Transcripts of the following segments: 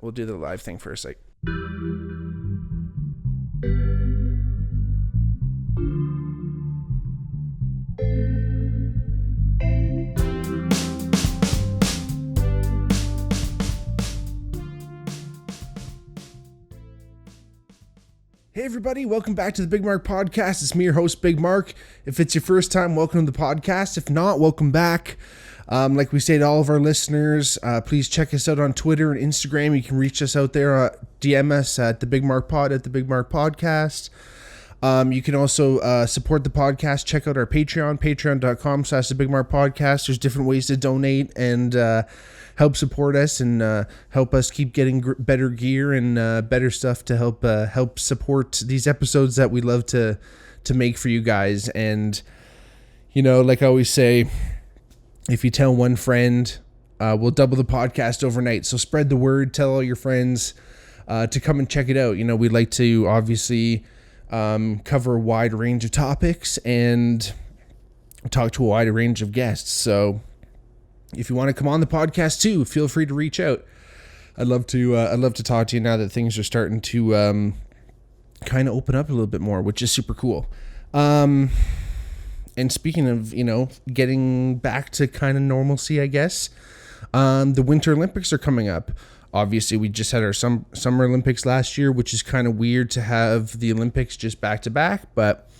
we'll do the live thing first. Like, hey everybody, welcome back to the Bigmark podcast. It's me, your host, Bigmark. If it's your first time, welcome to the podcast. If not, welcome back. Like we say to all of our listeners, please check us out on Twitter and Instagram. You can reach us out there, DM us at the Bigmark Pod, at the Bigmark Podcast. You can also support the podcast. Check out our Patreon, patreon.com/the Bigmark Podcast. There's different ways to donate and help support us and help us keep getting better gear and better stuff to help support these episodes that we love to make for you guys. And, you know, like I always say, if you tell one friend, we'll double the podcast overnight. So spread the word, tell all your friends to come and check it out. You know, we'd like to obviously cover a wide range of topics and talk to a wide range of guests. So if you want to come on the podcast too, feel free to reach out. I'd love to talk to you now that things are starting to kind of open up a little bit more, which is super cool. And speaking of, you know, getting back to kind of normalcy, I guess, the Winter Olympics are coming up. Obviously, we just had our Summer Olympics last year, which is kind of weird to have the Olympics just back to back. But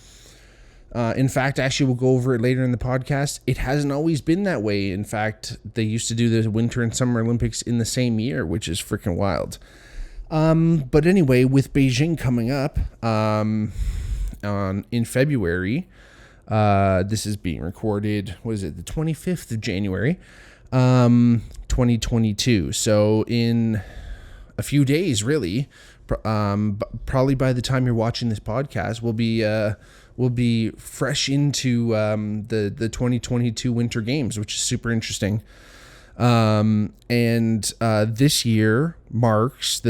in fact, actually, we'll go over it later in the podcast. It hasn't always been that way. In fact, they used to do the Winter and Summer Olympics in the same year, which is freaking wild. But anyway, with Beijing coming up in February, this is being recorded, what is it, the 25th of January, 2022. So in a few days, really, probably by the time you're watching this podcast, we'll be fresh into the 2022 Winter Games, which is super interesting. And this year marks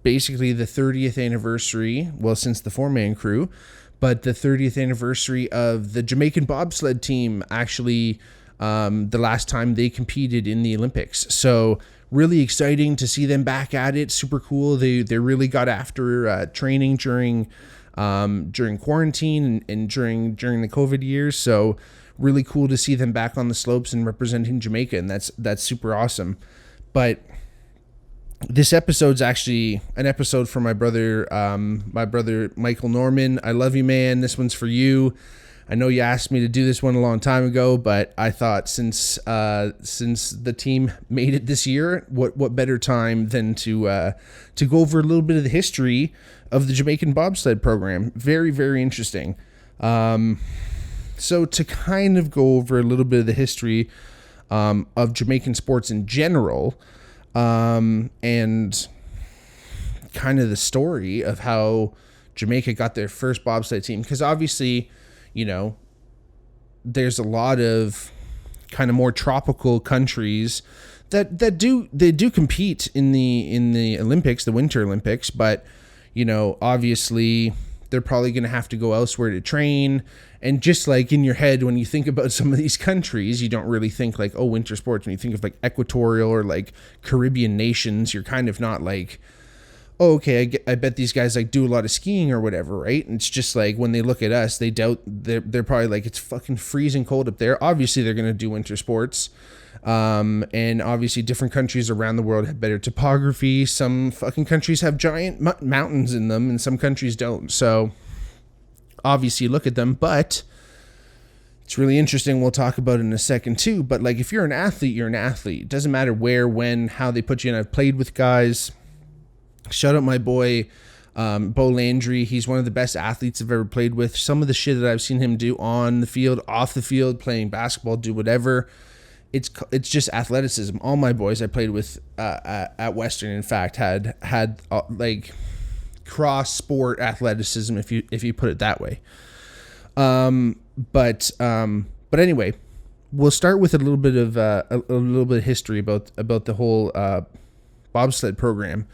basically the 30th anniversary, well, since the four-man crew, but the 30th anniversary of the Jamaican Bobsled Team, actually the last time they competed in the Olympics. So really exciting to see them back at it. Super cool. They really got after training during quarantine and during the COVID years. So really cool to see them back on the slopes and representing Jamaica, and that's super awesome. But this episode's actually an episode for my brother Michael Norman. I love you, man. This one's for you. I know you asked me to do this one a long time ago, but I thought since the team made it this year, what better time than to go over a little bit of the history of the Jamaican bobsled program. Very, very interesting. So to kind of go over a little bit of the history of Jamaican sports in general, and kind of the story of how Jamaica got their first bobsled team, because obviously, you know, there's a lot of kind of more tropical countries that do compete in the Olympics, the Winter Olympics, but you know, obviously they're probably going to have to go elsewhere to train. And just like in your head, when you think about some of these countries, you don't really think like, oh, winter sports. When you think of like equatorial or like Caribbean nations, you're kind of not like, oh, okay, I bet these guys like do a lot of skiing or whatever, right? And it's just like when they look at us, they're probably like, it's fucking freezing cold up there. Obviously, they're going to do winter sports. And obviously different countries around the world have better topography. Some fucking countries have giant mountains in them and some countries don't. So obviously look at them, but it's really interesting. We'll talk about it in a second too. But like, if you're an athlete, you're an athlete. It doesn't matter where, when, how they put you in. I've played with guys. Shout out my boy, Bo Landry. He's one of the best athletes I've ever played with. Some of the shit that I've seen him do on the field, off the field, playing basketball, do whatever. It's just athleticism. All my boys I played with at Western, in fact, had like cross sport athleticism, if you put it that way. But anyway, we'll start with a little bit of history about the whole bobsled program.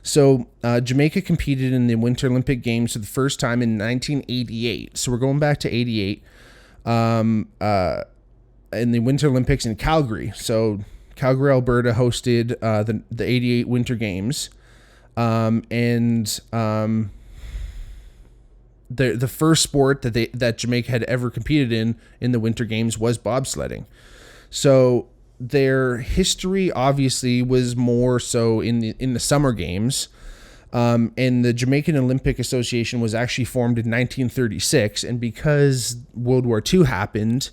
So Jamaica competed in the Winter Olympic Games for the first time in 1988. So we're going back to 88. In the Winter Olympics in Calgary. So Calgary, Alberta hosted the 88 Winter Games. The first sport that Jamaica had ever competed in the Winter Games was bobsledding. So their history obviously was more so in the Summer Games. And the Jamaican Olympic Association was actually formed in 1936, and because World War II happened,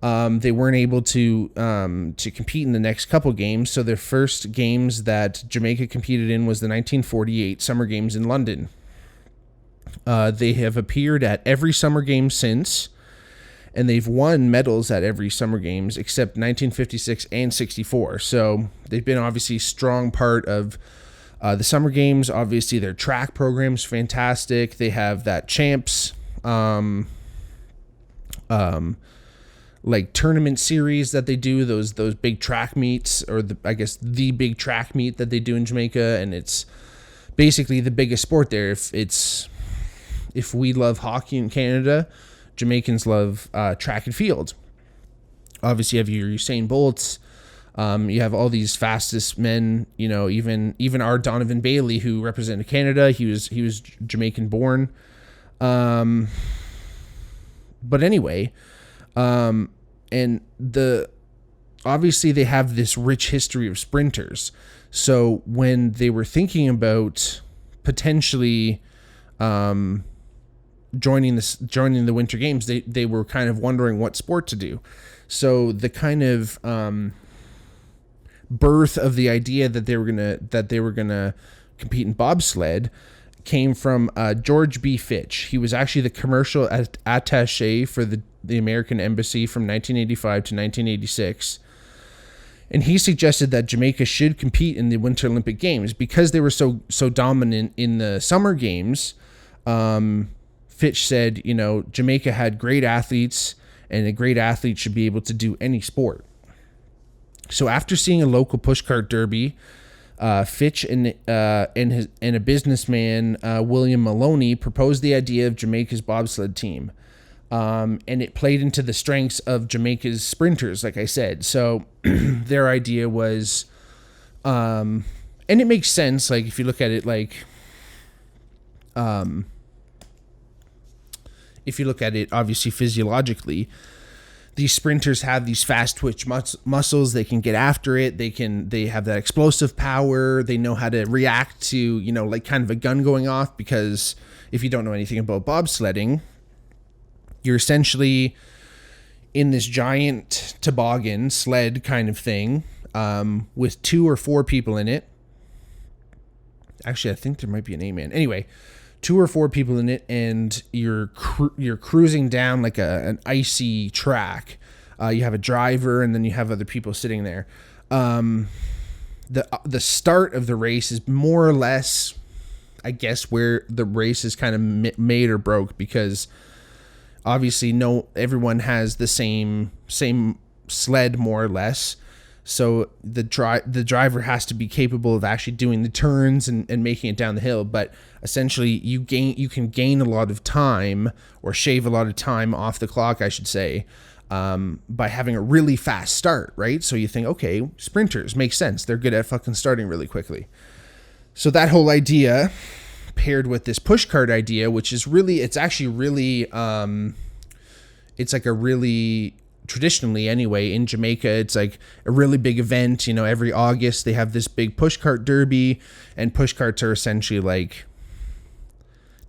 they weren't able to compete in the next couple games. So their first games that Jamaica competed in was the 1948 Summer Games in London. They have appeared at every Summer Games since, and they've won medals at every Summer Games except 1956 and 64. So they've been obviously a strong part of the Summer Games. Obviously, their track program's fantastic. They have that champs like tournament series that they do, those big track meets, or the big track meet that they do in Jamaica, and it's basically the biggest sport there. If we love hockey in Canada, Jamaicans love track and field. Obviously, you have your Usain Bolts. You have all these fastest men. You know, even our Donovan Bailey, who represented Canada, he was Jamaican born. But anyway, and obviously they have this rich history of sprinters. So when they were thinking about potentially joining the Winter Games, they were kind of wondering what sport to do. So the kind of birth of the idea that they were gonna compete in bobsled came from George B. Fitch. He was actually the commercial attaché for the American Embassy from 1985 to 1986. And he suggested that Jamaica should compete in the Winter Olympic Games because they were so dominant in the Summer Games. Fitch said, Jamaica had great athletes, and a great athlete should be able to do any sport. So after seeing a local pushcart derby, Fitch and a businessman, William Maloney, proposed the idea of Jamaica's bobsled team. And it played into the strengths of Jamaica's sprinters, like I said. So their idea was, and it makes sense, like if you look at it obviously physiologically, these sprinters have these fast twitch muscles. They can get after it. They have that explosive power. They know how to react to, like kind of a gun going off, because if you don't know anything about bobsledding, you're essentially in this giant toboggan sled kind of thing, with 2 or 4 people in it. Actually, I think there might be an A-man. Anyway, 2 or 4 people in it, and you're cruising down like an icy track. You have a driver, and then you have other people sitting there. The start of the race is more or less, I guess, where the race is kind of made or broke, because obviously everyone has the same sled more or less. So the driver has to be capable of actually doing the turns and making it down the hill. But essentially, you can gain a lot of time, or shave a lot of time off the clock, I should say, by having a really fast start, right? So you think, okay, sprinters makes sense. They're good at fucking starting really quickly. So that whole idea paired with this pushcart idea, which is really, it's actually really, it's like a really, traditionally anyway, in Jamaica, it's like a really big event. Every August they have this big pushcart derby, and pushcarts are essentially like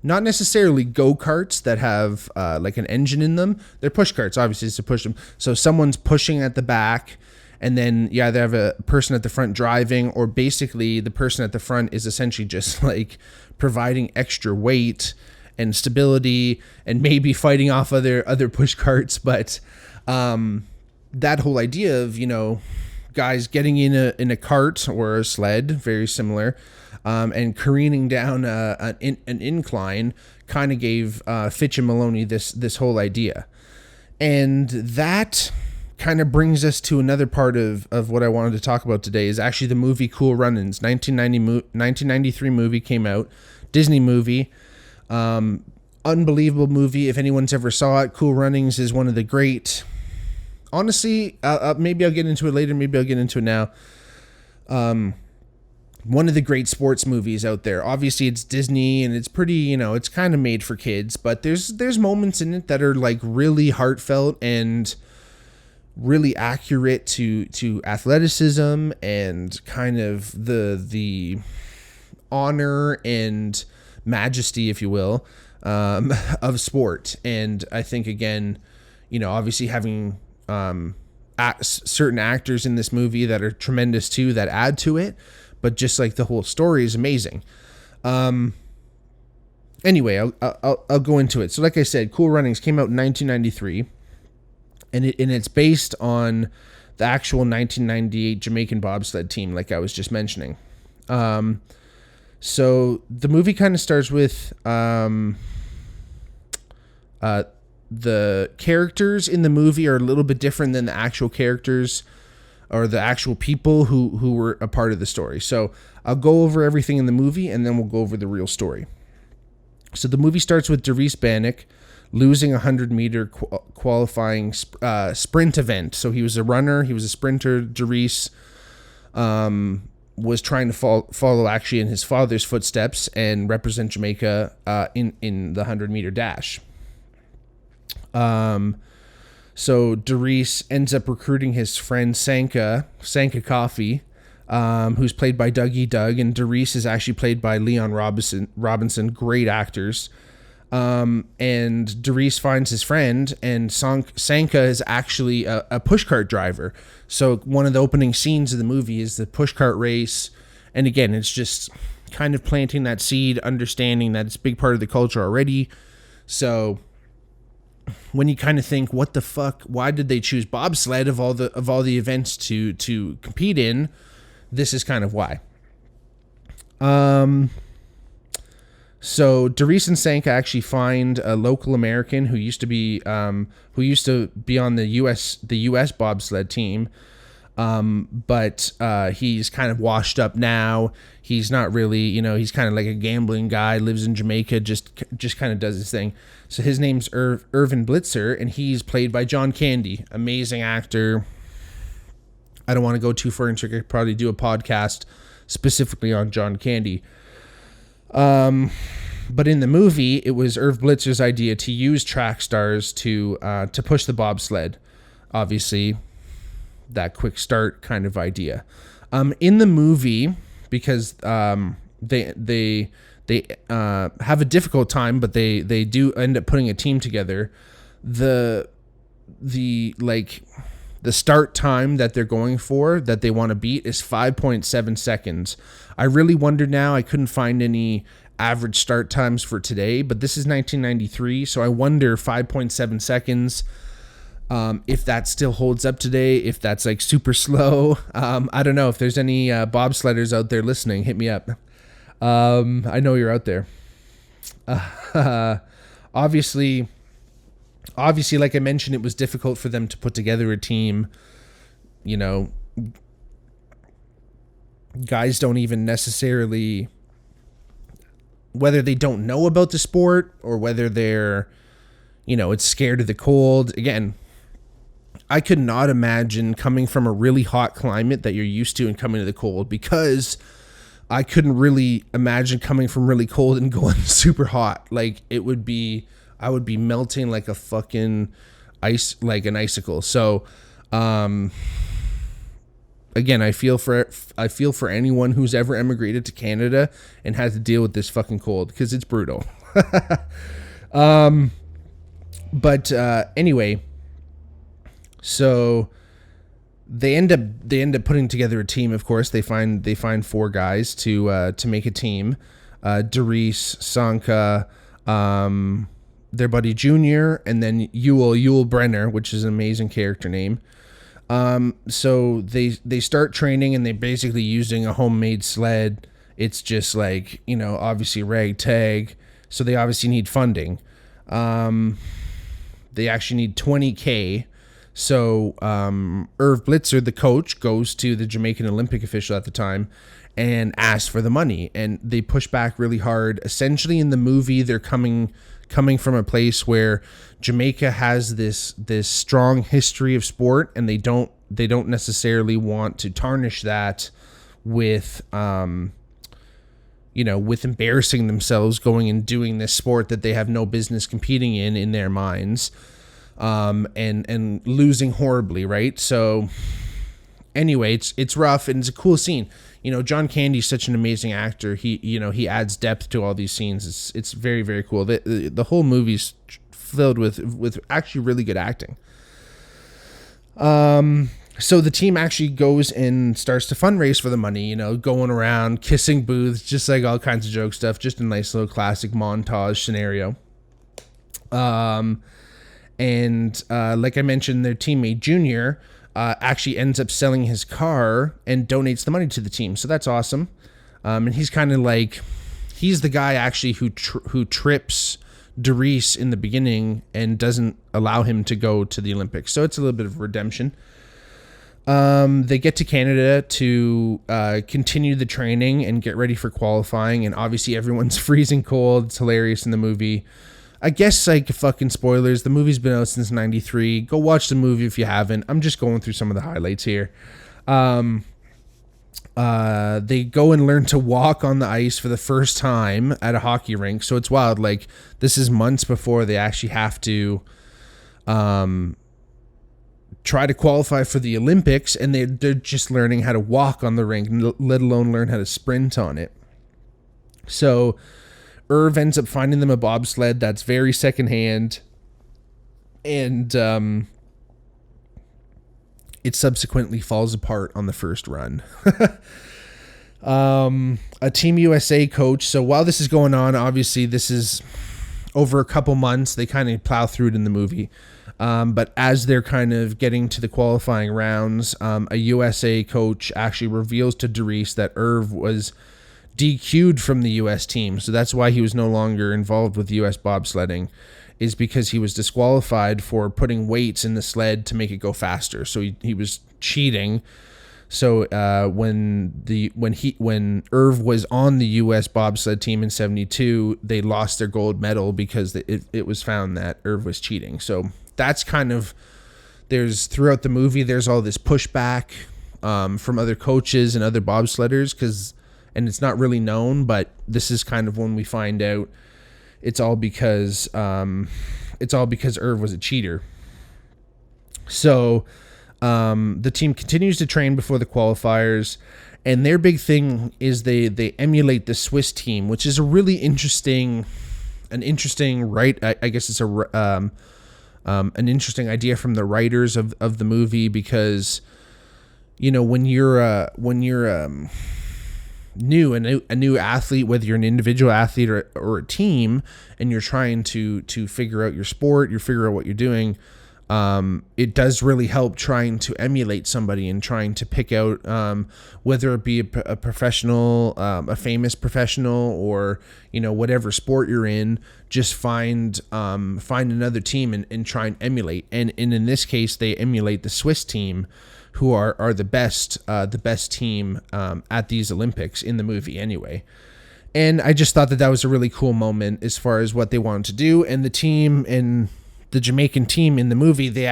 not necessarily go-karts that have like an engine in them. They're pushcarts, obviously, to push them. So someone's pushing at the back, and then you either have a person at the front driving, or basically the person at the front is essentially just like providing extra weight and stability, and maybe fighting off other push carts. But that whole idea of guys getting in a cart or a sled, very similar, and careening down an incline, kind of gave Fitch and Maloney this whole idea. And that kind of brings us to another part of what I wanted to talk about today, is actually the movie Cool Runnings. 1993 movie came out, Disney movie. Unbelievable movie. If anyone's ever saw it, Cool Runnings is one of the great, honestly, maybe I'll get into it later. Maybe I'll get into it now. One of the great sports movies out there. Obviously, it's Disney, and it's pretty, it's kind of made for kids. But there's moments in it that are like really heartfelt and really accurate to athleticism and kind of the honor and majesty, if you will, of sport. And I think, again, obviously having certain actors in this movie that are tremendous too, that add to it, but just like the whole story is amazing. Anyway, I'll go into it. So like I said, Cool Runnings came out in 1993, and it's based on the actual 1998 Jamaican Bobsled Team, like I was just mentioning. So the movie kind of starts with the characters in the movie are a little bit different than the actual characters or the actual people who were a part of the story. So I'll go over everything in the movie, and then we'll go over the real story. So the movie starts with Derice Bannock losing a 100-meter qualifying sprint event. So he was a runner. He was a sprinter. Derice was trying to follow actually in his father's footsteps and represent Jamaica in the 100-meter dash. So Derice ends up recruiting his friend Sanka Coffee, who's played by Dougie Doug, and Derice is actually played by Leon Robinson, great actors. And Derice finds his friend, and Sanka is actually a pushcart driver. So one of the opening scenes of the movie is the pushcart race. And again, it's just kind of planting that seed, understanding that it's a big part of the culture already. So when you kind of think, what the fuck, why did they choose bobsled of all the events to compete in? This is kind of why. So Derice and Sanka actually find a local American who used to be on the US bobsled team. But he's kind of washed up now. He's not really, he's kind of like a gambling guy, lives in Jamaica, just kind of does his thing. So his name's Irvin Blitzer, and he's played by John Candy, amazing actor. I don't want to go too far into it. I could probably do a podcast specifically on John Candy. But in the movie, it was Irv Blitzer's idea to use track stars to push the bobsled. Obviously, that quick start kind of idea. In the movie, because they have a difficult time, but they do end up putting a team together. The start time that they're going for, that they want to beat, is 5.7 seconds. I really wonder now, I couldn't find any average start times for today, but this is 1993, so I wonder 5.7 seconds, if that still holds up today, if that's like super slow. I don't know if there's any bobsledders out there listening, hit me up. I know you're out there. Obviously, like I mentioned, it was difficult for them to put together a team. Guys don't even necessarily, whether they don't know about the sport or whether they're, it's scared of the cold. Again, I could not imagine coming from a really hot climate that you're used to and coming to the cold, because I couldn't really imagine coming from really cold and going super hot. Like I would be melting like a fucking ice, like an icicle. So, again, I feel for anyone who's ever emigrated to Canada and had to deal with this fucking cold, because it's brutal. But anyway, so they end up putting together a team. Of course, they find four guys to make a team. Derice, Sanka, their buddy Junior, and then Yul Brenner, which is an amazing character name. So they start training, and they're basically using a homemade sled. It's just like, obviously ragtag. So they obviously need funding. They actually need $20K. So Irv Blitzer, the coach, goes to the Jamaican Olympic official at the time and asks for the money. And they push back really hard. Essentially, in the movie, they're coming coming from a place where Jamaica has this strong history of sport, and they don't necessarily want to tarnish that with with embarrassing themselves going and doing this sport that they have no business competing in their minds, and losing horribly, right? So anyway, it's rough, and it's a cool scene. John Candy's such an amazing actor. He adds depth to all these scenes. It's very, very cool. The whole movie's filled with actually really good acting. So the team actually goes and starts to fundraise for the money, going around kissing booths, just like all kinds of joke stuff, just a nice little classic montage scenario. And like I mentioned, their teammate Junior actually ends up selling his car and donates the money to the team. So that's awesome. And he's kind of like, he's the guy actually who trips Derice in the beginning and doesn't allow him to go to the Olympics. So it's a little bit of redemption. They get to Canada to continue the training and get ready for qualifying. And obviously everyone's freezing cold. It's hilarious in the movie. I guess, like, fucking spoilers. The movie's been out since 93. Go watch the movie if you haven't. I'm just going through some of the highlights here. They go and learn to walk on the ice for the first time at a hockey rink. So it's wild. Like, this is months before they actually have to try to qualify for the Olympics, and they're just learning how to walk on the rink, let alone learn how to sprint on it. So Irv ends up finding them a bobsled that's very secondhand, and it subsequently falls apart on the first run. A Team USA coach. So while this is going on, obviously this is over a couple months. They kind of plow through it in the movie. But as they're kind of getting to the qualifying rounds, a USA coach actually reveals to Derice that Irv was DQ'd from the US team. So that's why he was no longer involved with US bobsledding, is because he was disqualified for putting weights in the sled to make it go faster. So he was cheating. So when Irv was on the US bobsled team in 72, they lost their gold medal because it was found that Irv was cheating. So that's kind of, throughout the movie, there's all this pushback from other coaches and other bobsledders, and it's not really known, but this is kind of when we find out it's all because Irv was a cheater. So the team continues to train before the qualifiers, and their big thing is they emulate the Swiss team, which is a really interesting, right? I guess it's an interesting idea from the writers of the movie, because when you're a new athlete, whether you're an individual athlete or a team, and you're trying to figure out your sport, you figure out what you're doing, it does really help trying to emulate somebody and trying to pick out whether it be a professional, a famous professional, or whatever sport you're in. Just find another team and try and emulate. And in this case, they emulate the Swiss team, who are the best team at these Olympics in the movie anyway. And I just thought that was a really cool moment as far as what they wanted to do. And the team, and the Jamaican team in the movie, they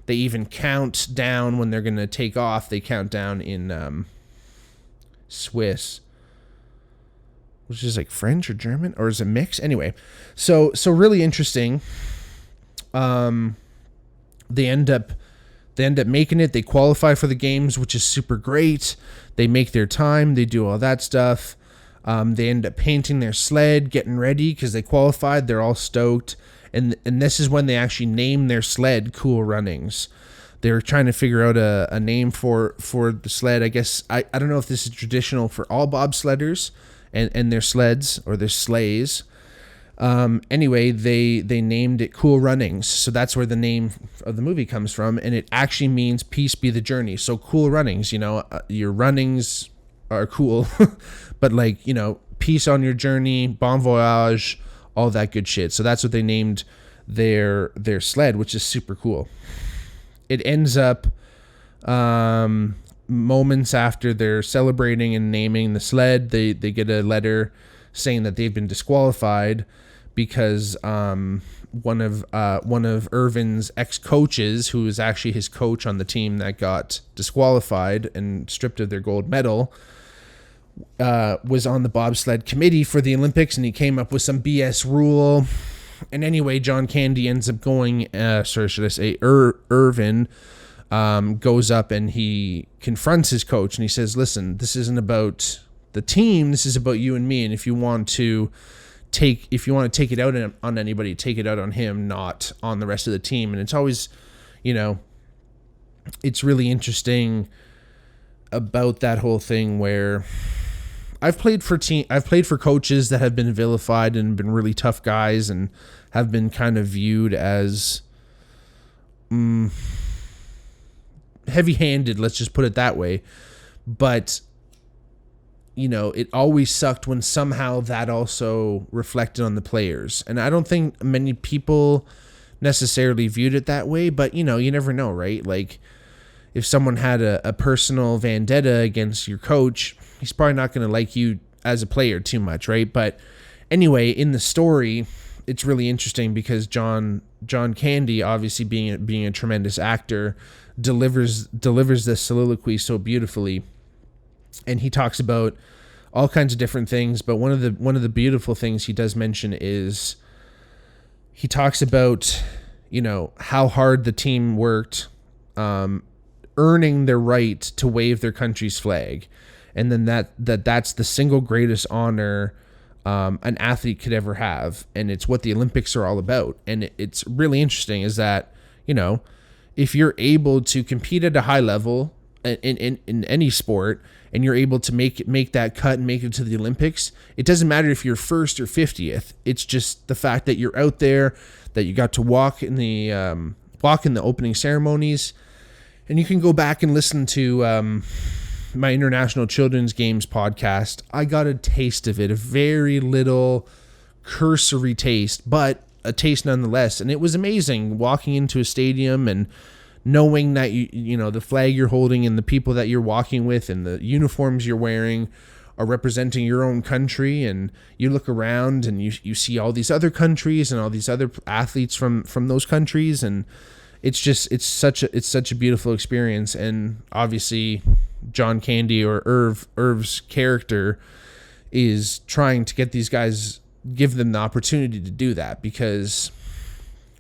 even count down when they're going to take off. They count down in Swiss, which is like French or German, or is it mix? Anyway, so really interesting. They end up making it. They qualify for the games, which is super great. They make their time. They do all that stuff. They end up painting their sled, getting ready because they qualified. They're all stoked. And this is when they actually name their sled Cool Runnings. They're trying to figure out a name for the sled. I guess, I don't know if this is traditional for all bobsledders and their sleds or their sleighs. Anyway, they named it Cool Runnings. So that's where the name of the movie comes from. And it actually means peace be the journey. So Cool Runnings, your runnings are cool, but peace on your journey, bon voyage, all that good shit. So that's what they named their sled, which is super cool. It ends up moments after they're celebrating and naming the sled, they get a letter saying that they've been disqualified, because one of Irvin's ex-coaches, who was actually his coach on the team that got disqualified and stripped of their gold medal, was on the bobsled committee for the Olympics, and he came up with some BS rule. And anyway, John Candy ends up going, Irvin goes up and he confronts his coach, and he says, listen, this isn't about the team, this is about you and me, and if you want to take it out on anybody, take it out on him, not on the rest of the team. And it's always, it's really interesting about that whole thing where I've played for coaches that have been vilified and been really tough guys and have been kind of viewed as heavy-handed, let's just put it that way. But it always sucked when somehow that also reflected on the players. And I don't think many people necessarily viewed it that way, but you never know, right? Like, if someone had a personal vendetta against your coach, he's probably not going to like you as a player too much, right? But anyway, in the story, it's really interesting because John Candy, obviously being a tremendous actor, delivers this soliloquy so beautifully. And he talks about all kinds of different things, but one of the beautiful things he does mention is he talks about how hard the team worked, earning their right to wave their country's flag, and then that's the single greatest honor an athlete could ever have, and it's what the Olympics are all about. And it's really interesting is that if you're able to compete at a high level in any sport, and you're able to make that cut and make it to the Olympics, it doesn't matter if you're first or 50th. It's just the fact that you're out there, that you got to walk in the opening ceremonies. And you can go back and listen to my International Children's Games podcast. I got a taste of it, a very little cursory taste, but a taste nonetheless. And it was amazing walking into a stadium and knowing that the flag you're holding and the people that you're walking with and the uniforms you're wearing are representing your own country. And you look around and you see all these other countries and all these other athletes from those countries, and it's such a beautiful experience. And obviously John Candy, or Irv's character, is trying to get these guys, give them the opportunity to do that, because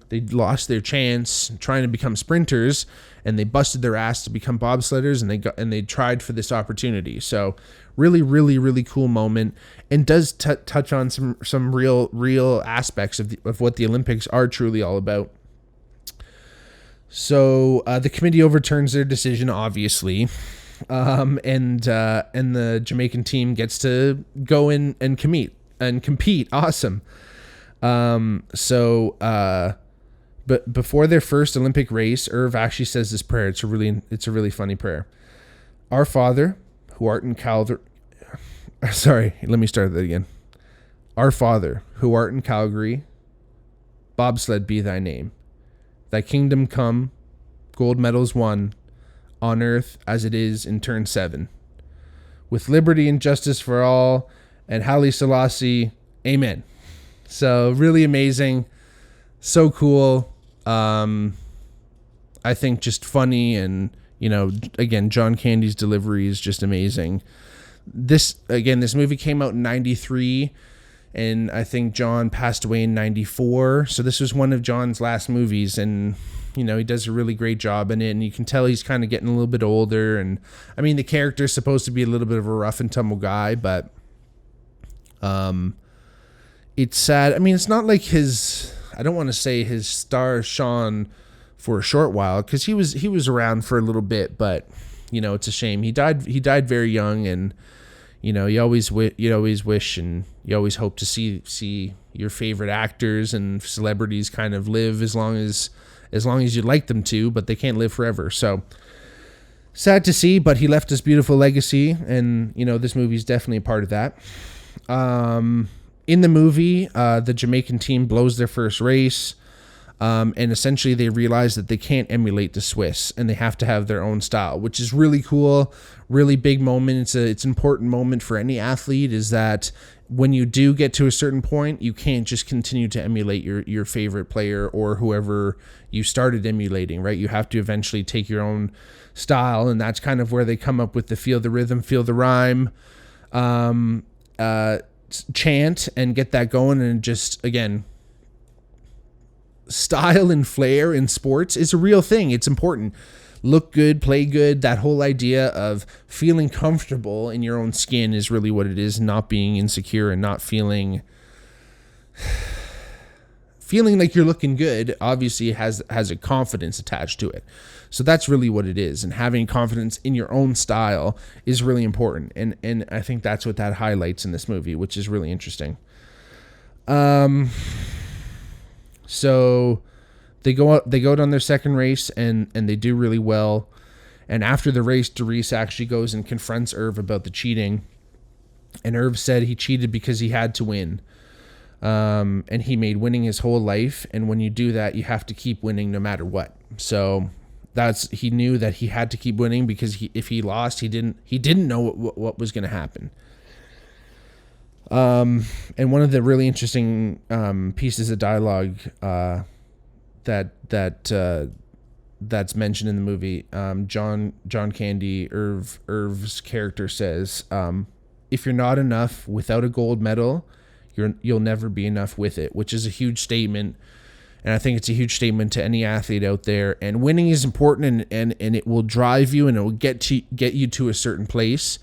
they lost their chance trying to become sprinters, and they busted their ass to become bobsledders, and they tried for this opportunity. So really, really, really cool moment, and does touch on some real aspects of what the Olympics are truly all about. So the committee overturns their decision, obviously, and the Jamaican team gets to go in and compete. Awesome. But before their first Olympic race, Irv actually says this prayer. It's a really funny prayer. Our Father, who art in Calvary. Sorry, let me start that again. Our Father, who art in Calgary, bobsled be thy name. Thy kingdom come, gold medals won, on earth as it is in turn 7. With liberty and justice for all, and Haile Selassie, amen. So really amazing, so cool. I think just funny, and again, John Candy's delivery is just amazing. This movie came out in 93, and I think John passed away in 94. So this was one of John's last movies, and he does a really great job in it, and you can tell he's kind of getting a little bit older. And I mean, the character's supposed to be a little bit of a rough and tumble guy, but it's sad. I mean, it's not like I don't want to say his star shone for a short while, because he was around for a little bit, but it's a shame. He died very young, and you always wish and you always hope to see your favorite actors and celebrities kind of live as long as you'd like them to, but they can't live forever. So sad to see, but he left this beautiful legacy, and this movie is definitely a part of that. In the movie, the Jamaican team blows their first race. And essentially they realize that they can't emulate the Swiss and they have to have their own style, which is really cool, really big moment. It's an important moment for any athlete, is that when you do get to a certain point, you can't just continue to emulate your favorite player or whoever you started emulating, right? You have to eventually take your own style, and that's kind of where they come up with the feel the rhythm, feel the rhyme, chant, and get that going. And just, again, style and flair in sports is a real thing. It's important. Look good, play good. That whole idea of feeling comfortable in your own skin is really what it is, not being insecure and not feeling like you're looking good. Obviously has a confidence attached to it. So that's really what it is. And having confidence in your own style is really important. And I think that's what that highlights in this movie, which is really interesting. So they go out on their second race and they do really well. And after the race, Derice actually goes and confronts Irv about the cheating. And Irv said he cheated because he had to win. And he made winning his whole life. And when you do that, you have to keep winning no matter what. So he knew that he had to keep winning, because if he lost, he didn't know what was going to happen. And one of the really interesting pieces of dialogue that's mentioned in the movie, John Candy, Irv's character says, if you're not enough without a gold medal, you'll never be enough with it, which is a huge statement. And I think it's a huge statement to any athlete out there. And winning is important, and it will drive you, and it will get you to a certain place.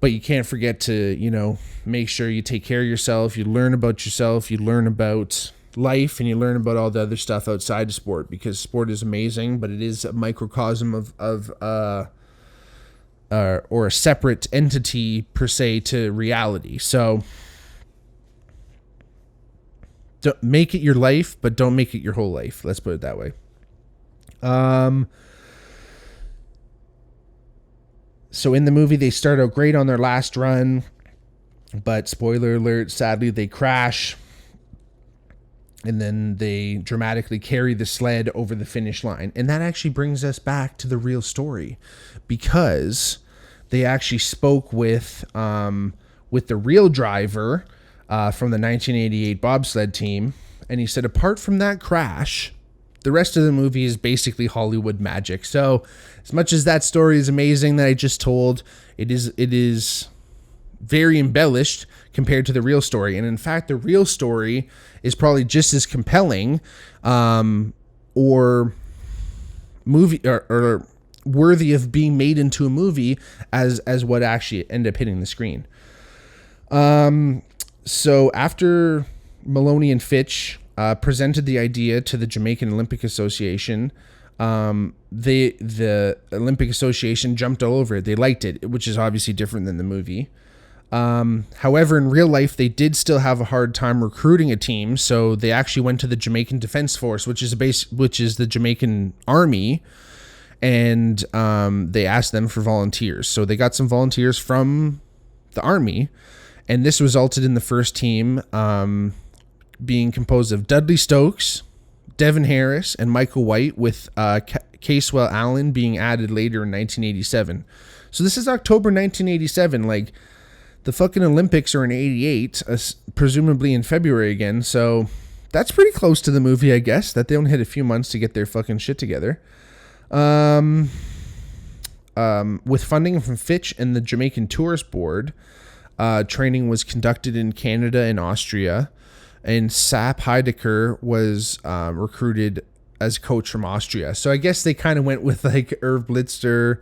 But you can't forget to, make sure you take care of yourself. You learn about yourself. You learn about life, and you learn about all the other stuff outside of sport, because sport is amazing, but it is a microcosm or a separate entity per se to reality. So don't make it your life, but don't make it your whole life. Let's put it that way. So in the movie, they start out great on their last run, but spoiler alert, sadly, they crash. And then they dramatically carry the sled over the finish line. And that actually brings us back to the real story, because they actually spoke with the real driver from the 1988 bobsled team. And he said, apart from that crash, the rest of the movie is basically Hollywood magic. So as much as that story is amazing that I just told, it is very embellished compared to the real story. And in fact, the real story is probably just as compelling or movie or worthy of being made into a movie as what actually ended up hitting the screen. So after Maloney and Fitch presented the idea to the Jamaican Olympic Association, the Olympic Association jumped all over it. They liked it, which is obviously different than the movie. However, in real life, they did still have a hard time recruiting a team, so they actually went to the Jamaican Defense Force, which is the Jamaican Army, and they asked them for volunteers. So they got some volunteers from the Army, and this resulted in the first team being composed of Dudley Stokes, Devin Harris, and Michael White, with Casewell Allen being added later in 1987. So this is October 1987, like the fucking Olympics are in 88, presumably in February again. So that's pretty close to the movie, I guess, that they only had a few months to get their fucking shit together. With funding from Fitch and the Jamaican Tourist Board, training was conducted in Canada and Austria, and Sap Heidecker was recruited as coach from Austria. So I guess they kind of went with like Irv Blitzer,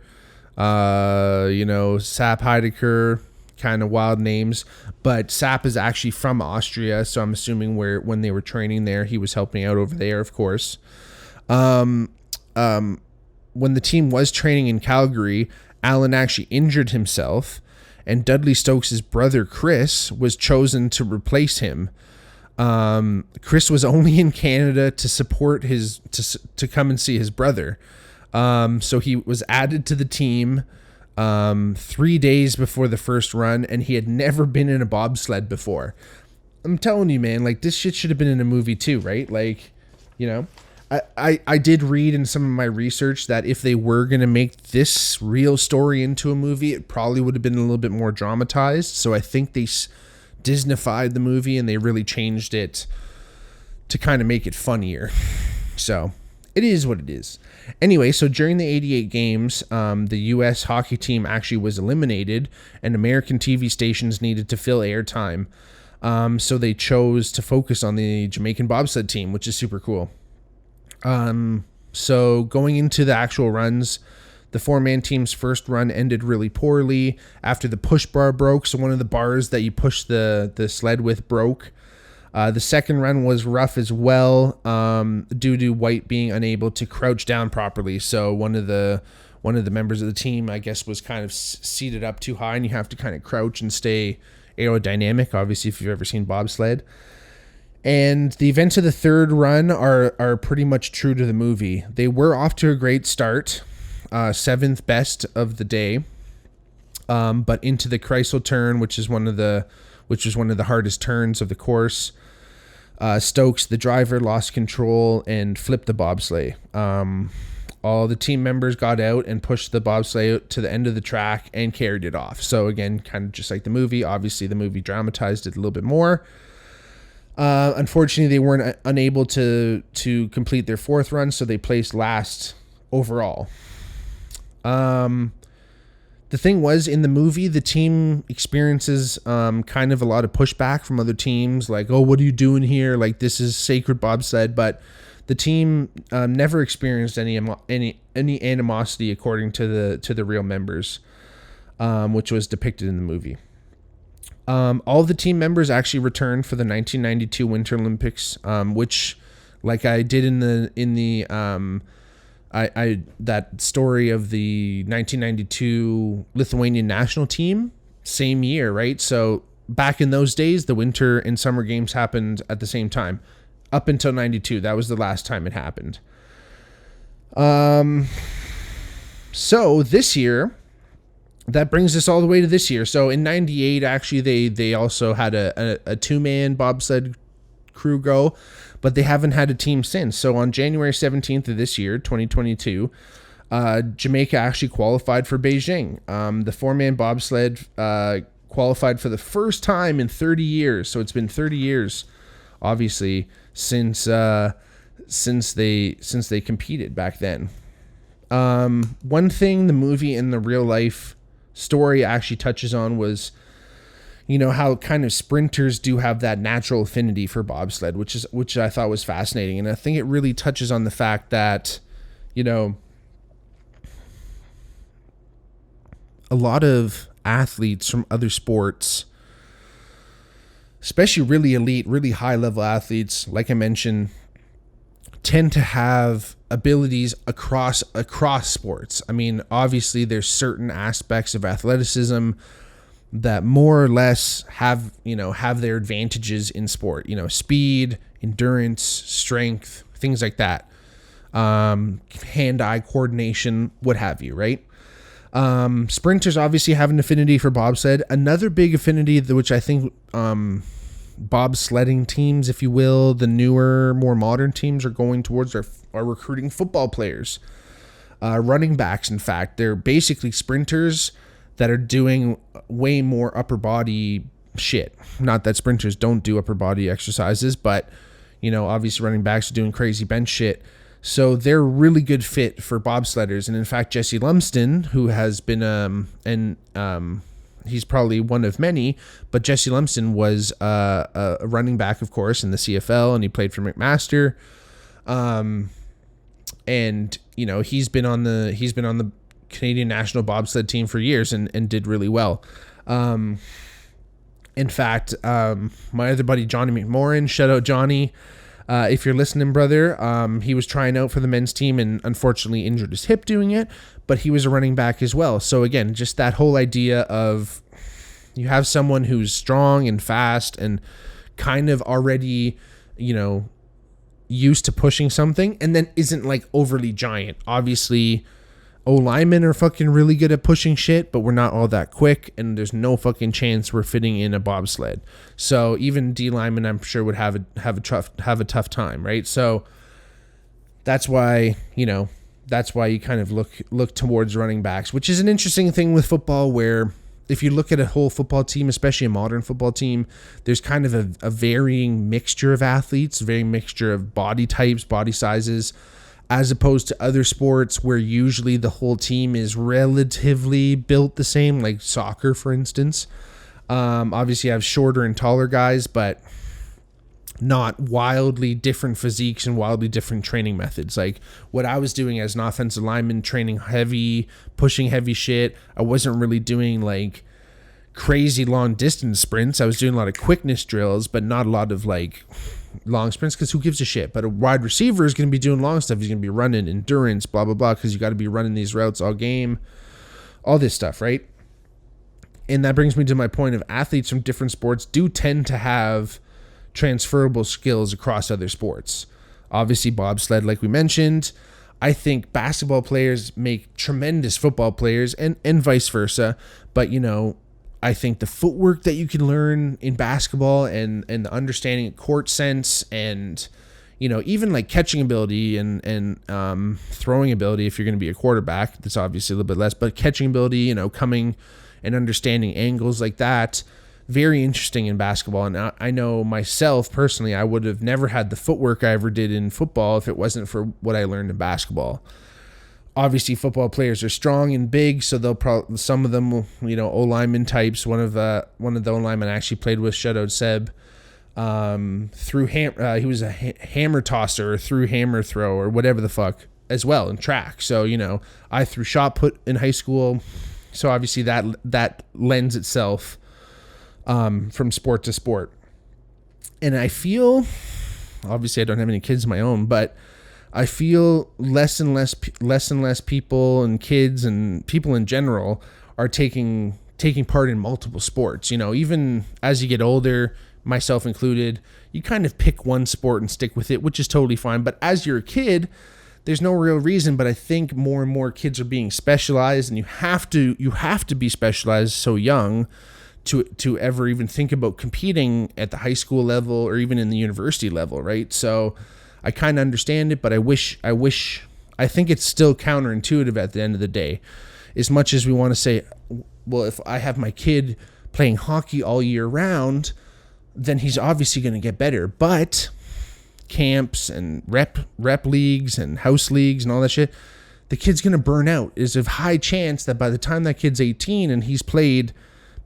Sap Heidecker, kind of wild names, but Sap is actually from Austria, so I'm assuming when they were training there, he was helping out over there, of course. When the team was training in Calgary, Allen actually injured himself, and Dudley Stokes' brother Chris was chosen to replace him. Chris was only in Canada to support to come and see his brother. So he was added to the team 3 days before the first run, and he had never been in a bobsled before. I'm telling you, man, like this shit should have been in a movie too, right? Like you know. I did read in some of my research that if they were going to make this real story into a movie, it probably would have been a little bit more dramatized. So I think they Disneyfied the movie and they really changed it to kind of make it funnier. So it is what it is. Anyway, so during the 88 games, the U.S. hockey team actually was eliminated and American TV stations needed to fill airtime. So they chose to focus on the Jamaican Bobsled Team, which is super cool. So going into the actual runs, the 4-man team's first run ended really poorly after the push bar broke. So one of the bars that you push the sled with broke. The second run was rough as well, due to White being unable to crouch down properly. So one of the members of the team, I guess, was kind of seated up too high, and you have to kind of crouch and stay aerodynamic, obviously, if you've ever seen bobsled. And the events of the third run are pretty much true to the movie. They were off to a great start, 7th best of the day, but into the Chrysler Turn, which was one of the hardest turns of the course. Stokes, the driver, lost control and flipped the bobsleigh. All the team members got out and pushed the bobsleigh to the end of the track and carried it off. So again, kind of just like the movie. Obviously, the movie dramatized it a little bit more. Unfortunately, they weren't unable to complete their fourth run, so they placed last overall. The thing was, in the movie, the team experiences kind of a lot of pushback from other teams, like, "Oh, what are you doing here? Like, this is sacred bobsled." But the team never experienced any animosity, according to the real members, which was depicted in the movie. All of the team members actually returned for the 1992 Winter Olympics, which, like I did in the that story of the 1992 Lithuanian national team, same year, right? So back in those days, the winter and summer games happened at the same time, up until 92. That was the last time it happened. So this year, that brings us all the way to this year. So in 98, actually, they also had a two-man bobsled crew go, but they haven't had a team since. So on January 17th of this year, 2022, Jamaica actually qualified for Beijing. The 4-man bobsled qualified for the first time in 30 years. So it's been 30 years, obviously, since they competed back then. One thing the movie and the real life story actually touches on was, you know, how kind of sprinters do have that natural affinity for bobsled, which I thought was fascinating. And I think it really touches on the fact that, you know, a lot of athletes from other sports, especially really elite, really high level athletes, like I mentioned, tend to have abilities across sports. I mean, obviously there's certain aspects of athleticism that more or less have their advantages in sport, you know, speed, endurance, strength, things like that. Hand-eye coordination, what have you, right? Sprinters obviously have an affinity for bobsled. Another big affinity, which I think, bobsledding teams, if you will, the newer, more modern teams are going towards are recruiting football players, running backs. In fact, they're basically sprinters that are doing way more upper body shit. Not that sprinters don't do upper body exercises, but, you know, obviously running backs are doing crazy bench shit. So they're a really good fit for bobsledders. And in fact, Jesse Lumsden, who has been he's probably one of many, but Jesse Lumsden was a running back, of course, in the CFL, and he played for McMaster. And you know, he's been on the Canadian national bobsled team for years and did really well. In fact, my other buddy Johnny McMorrin, shout out Johnny, if you're listening, brother, he was trying out for the men's team and unfortunately injured his hip doing it, but he was a running back as well. So again, just that whole idea of you have someone who's strong and fast and kind of already, you know, used to pushing something, and then isn't like overly giant. Obviously, O-linemen are fucking really good at pushing shit, but we're not all that quick, and there's no fucking chance we're fitting in a bobsled. So even D-linemen, I'm sure, would have a tough time, right? So that's why, that's why you kind of look towards running backs, which is an interesting thing with football, where if you look at a whole football team, especially a modern football team, there's kind of a varying mixture of athletes, varying mixture of body types, body sizes, as opposed to other sports where usually the whole team is relatively built the same, like soccer, for instance. Obviously, you have shorter and taller guys, but not wildly different physiques and wildly different training methods. Like what I was doing as an offensive lineman, training heavy, pushing heavy shit, I wasn't really doing like crazy long distance sprints. I was doing a lot of quickness drills, but not a lot of like long sprints, because who gives a shit? But a wide receiver is going to be doing long stuff. He's going to be running endurance, blah, blah, blah, because you got to be running these routes all game, all this stuff, right? And that brings me to my point of athletes from different sports do tend to have transferable skills across other sports. Obviously, bobsled, like we mentioned. I think basketball players make tremendous football players, and vice versa. But, I think the footwork that you can learn in basketball and the understanding of court sense and, even like catching ability and throwing ability, if you're going to be a quarterback, that's obviously a little bit less, but catching ability, coming and understanding angles like that, very interesting in basketball. And I know myself personally, I would have never had the footwork I ever did in football if it wasn't for what I learned in basketball. Obviously, football players are strong and big, so they'll probably, some of them will, O-lineman types. One of the O-linemen I actually played with, shout out Seb, he was a hammer tosser or through hammer throw or whatever the fuck as well in track. So, I threw shot put in high school, so obviously that lends itself from sport to sport. And I feel, obviously I don't have any kids of my own, but I feel less and less people and kids and people in general are taking part in multiple sports. Even as you get older, myself included, you kind of pick one sport and stick with it, which is totally fine. But as you're a kid, there's no real reason, but I think more and more kids are being specialized, and you have to be specialized so young to ever even think about competing at the high school level or even in the university level, right? So I kind of understand it, but I think it's still counterintuitive at the end of the day. As much as we want to say, well, if I have my kid playing hockey all year round, then he's obviously going to get better. But camps and rep leagues and house leagues and all that shit, the kid's going to burn out. There's a high chance that by the time that kid's 18 and he's played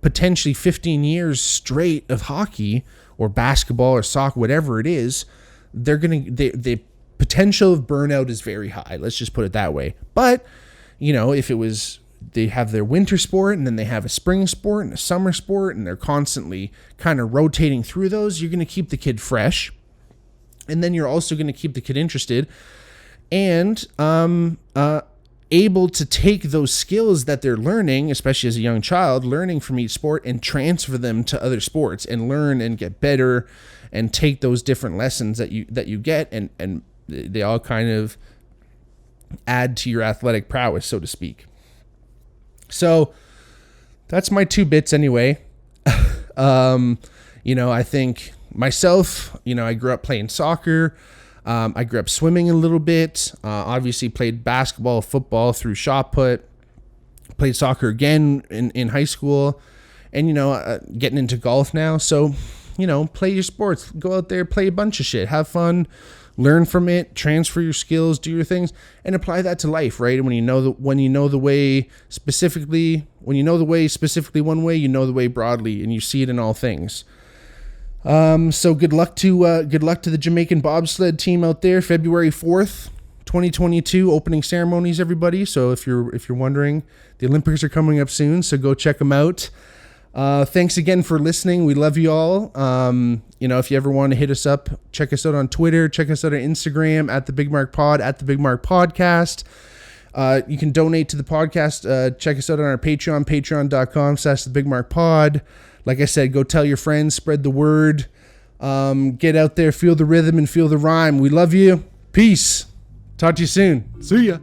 potentially 15 years straight of hockey or basketball or soccer, whatever it is, the potential of burnout is very high. Let's just put it that way. But, if it was, they have their winter sport and then they have a spring sport and a summer sport and they're constantly kind of rotating through those, you're going to keep the kid fresh. And then you're also going to keep the kid interested and able to take those skills that they're learning, especially as a young child, learning from each sport, and transfer them to other sports and learn and get better and take those different lessons that you get, and they all kind of add to your athletic prowess, so to speak. So that's my 2 bits anyway. I think myself, I grew up playing soccer. I grew up swimming a little bit, obviously played basketball, football through shot put, played soccer again in high school, and, getting into golf now. So, play your sports, go out there, play a bunch of shit, have fun, learn from it, transfer your skills, do your things, and apply that to life, right? And when you know the way specifically one way, you know the way broadly, and you see it in all things. So good luck to the Jamaican Bobsled Team out there. February 4th, 2022 opening ceremonies, everybody. So if you're wondering, the Olympics are coming up soon, so go check them out. Thanks again for listening. We love you all. If you ever want to hit us up, check us out on Twitter, check us out on Instagram at the Bigmark Pod, at the Bigmark Podcast. You can donate to the podcast. Check us out on our Patreon, patreon.com/thebigmarkpod. Like I said, go tell your friends, spread the word, get out there, feel the rhythm and feel the rhyme. We love you. Peace. Talk to you soon. See ya.